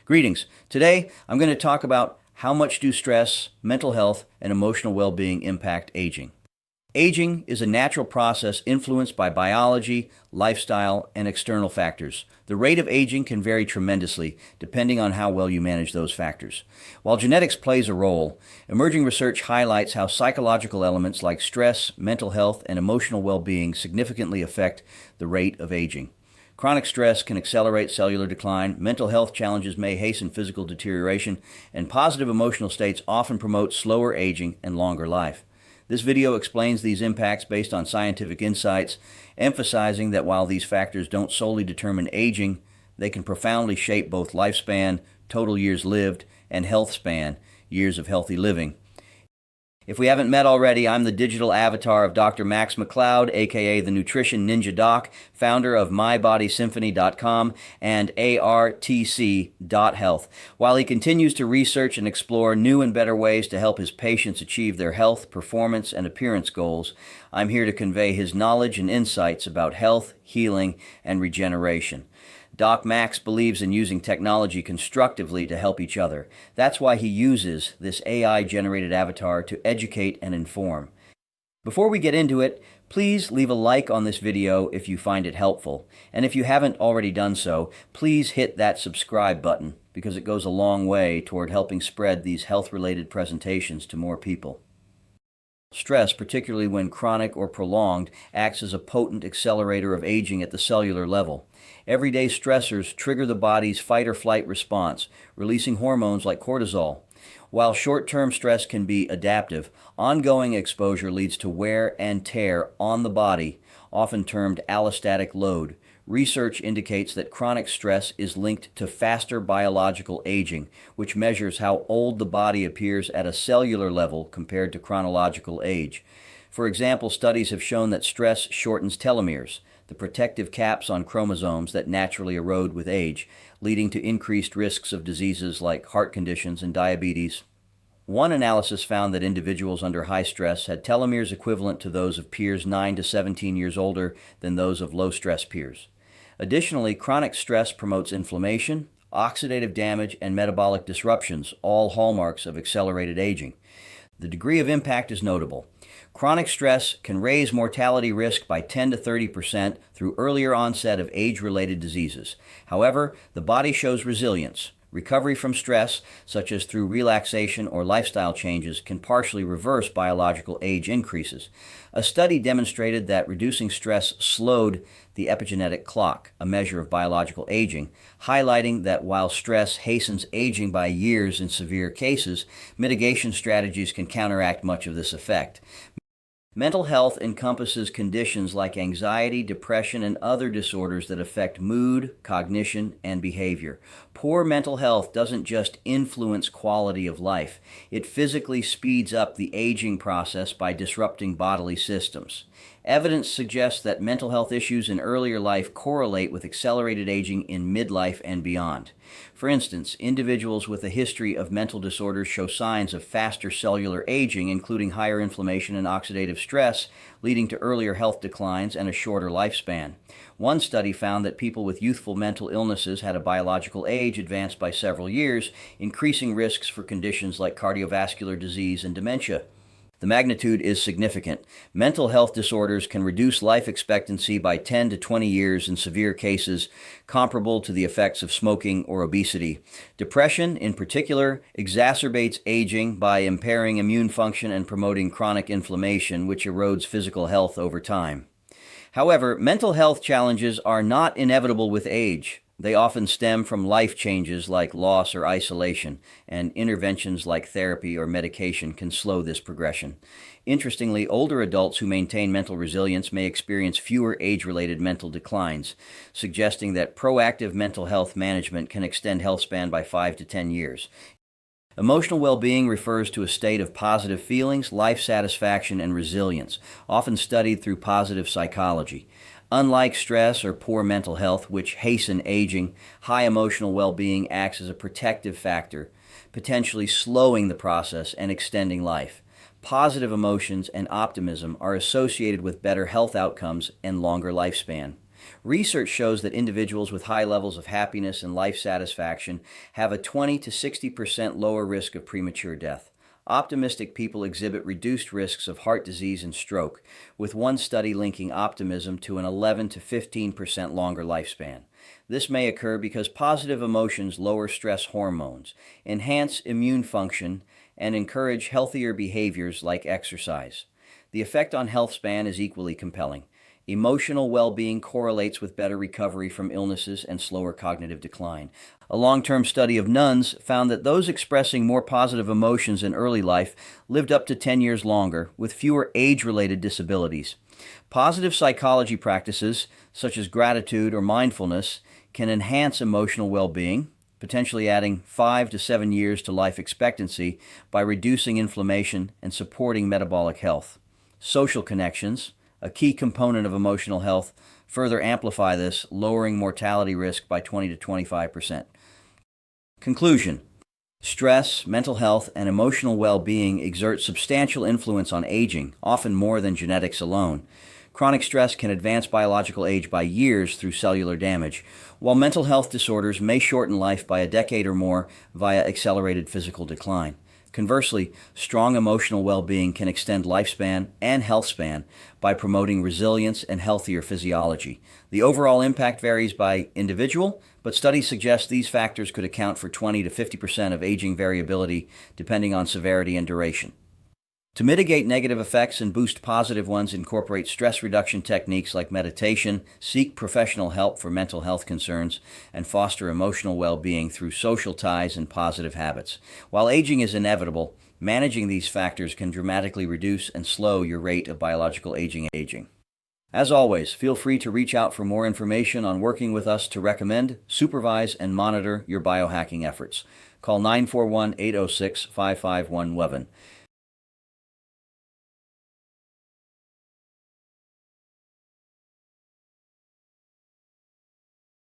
Greetings. Today, I'm going to talk about how much do stress, mental health, and emotional well-being impact aging. Aging is a natural process influenced by biology, lifestyle, and external factors. The rate of aging can vary tremendously depending on how well you manage those factors. While genetics plays a role, emerging research highlights how psychological elements like stress, mental health, and emotional well-being significantly affect the rate of aging. Chronic stress can accelerate cellular decline, mental health challenges may hasten physical deterioration, and positive emotional states often promote slower aging and longer life. This video explains these impacts based on scientific insights, emphasizing that while these factors don't solely determine aging, they can profoundly shape both lifespan, total years lived, and health span, years of healthy living. If we haven't met already, I'm the digital avatar of Dr. Max McLeod, aka the Nutrition Ninja Doc, founder of MyBodySymphony.com and ARTC.health. While he continues to research and explore new and better ways to help his patients achieve their health, performance, and appearance goals, I'm here to convey his knowledge and insights about health, healing, and regeneration. Doc Max believes in using technology constructively to help each other. That's why he uses this AI-generated avatar to educate and inform. Before we get into it, please leave a like on this video if you find it helpful. And if you haven't already done so, please hit that subscribe button because it goes a long way toward helping spread these health-related presentations to more people. Stress, particularly when chronic or prolonged, acts as a potent accelerator of aging at the cellular level. Everyday stressors trigger the body's fight-or-flight response, releasing hormones like cortisol. While short-term stress can be adaptive, ongoing exposure leads to wear and tear on the body, often termed allostatic load. Research indicates that chronic stress is linked to faster biological aging, which measures how old the body appears at a cellular level compared to chronological age. For example, studies have shown that stress shortens telomeres, the protective caps on chromosomes that naturally erode with age, leading to increased risks of diseases like heart conditions and diabetes. One analysis found that individuals under high stress had telomeres equivalent to those of peers 9 to 17 years older than those of low-stress peers. Additionally, chronic stress promotes inflammation, oxidative damage, and metabolic disruptions, all hallmarks of accelerated aging. The degree of impact is notable. Chronic stress can raise mortality risk by 10 to 30% through earlier onset of age-related diseases. However, the body shows resilience. Recovery from stress, such as through relaxation or lifestyle changes, can partially reverse biological age increases. A study demonstrated that reducing stress slowed the epigenetic clock, a measure of biological aging, highlighting that while stress hastens aging by years in severe cases, mitigation strategies can counteract much of this effect. Mental health encompasses conditions like anxiety, depression, and other disorders that affect mood, cognition, and behavior. Poor mental health doesn't just influence quality of life. It physically speeds up the aging process by disrupting bodily systems. Evidence suggests that mental health issues in earlier life correlate with accelerated aging in midlife and beyond. For instance, individuals with a history of mental disorders show signs of faster cellular aging, including higher inflammation and oxidative stress, leading to earlier health declines and a shorter lifespan. One study found that people with youthful mental illnesses had a biological age advanced by several years, increasing risks for conditions like cardiovascular disease and dementia. The magnitude is significant. Mental health disorders can reduce life expectancy by 10 to 20 years in severe cases, comparable to the effects of smoking or obesity. Depression, in particular, exacerbates aging by impairing immune function and promoting chronic inflammation, which erodes physical health over time. However, mental health challenges are not inevitable with age. They often stem from life changes like loss or isolation, and interventions like therapy or medication can slow this progression. Interestingly, older adults who maintain mental resilience may experience fewer age-related mental declines, suggesting that proactive mental health management can extend health span by 5 to 10 years. Emotional well-being refers to a state of positive feelings, life satisfaction, and resilience, often studied through positive psychology. Unlike stress or poor mental health, which hasten aging, high emotional well-being acts as a protective factor, potentially slowing the process and extending life. Positive emotions and optimism are associated with better health outcomes and longer lifespan. Research shows that individuals with high levels of happiness and life satisfaction have a 20 to 60% lower risk of premature death. Optimistic people exhibit reduced risks of heart disease and stroke, with one study linking optimism to an 11 to 15% longer lifespan. This may occur because positive emotions lower stress hormones, enhance immune function, and encourage healthier behaviors like exercise. The effect on health span is equally compelling. Emotional well-being correlates with better recovery from illnesses and slower cognitive decline. A long-term study of nuns found that those expressing more positive emotions in early life lived up to 10 years longer, with fewer age-related disabilities. Positive psychology practices, such as gratitude or mindfulness, can enhance emotional well-being, potentially adding 5 to 7 years to life expectancy by reducing inflammation and supporting metabolic health. Social connections, a key component of emotional health, further amplify this, lowering mortality risk by 20 to 25%. Conclusion: stress, mental health, and emotional well-being exert substantial influence on aging, often more than genetics alone. Chronic stress can advance biological age by years through cellular damage, while mental health disorders may shorten life by a decade or more via accelerated physical decline. Conversely, strong emotional well-being can extend lifespan and health span by promoting resilience and healthier physiology. The overall impact varies by individual, but studies suggest these factors could account for 20 to 50% of aging variability depending on severity and duration. To mitigate negative effects and boost positive ones, incorporate stress reduction techniques like meditation, seek professional help for mental health concerns, and foster emotional well-being through social ties and positive habits. While aging is inevitable, managing these factors can dramatically reduce and slow your rate of biological aging. As always, feel free to reach out for more information on working with us to recommend, supervise, and monitor your biohacking efforts. Call 941-806-5511.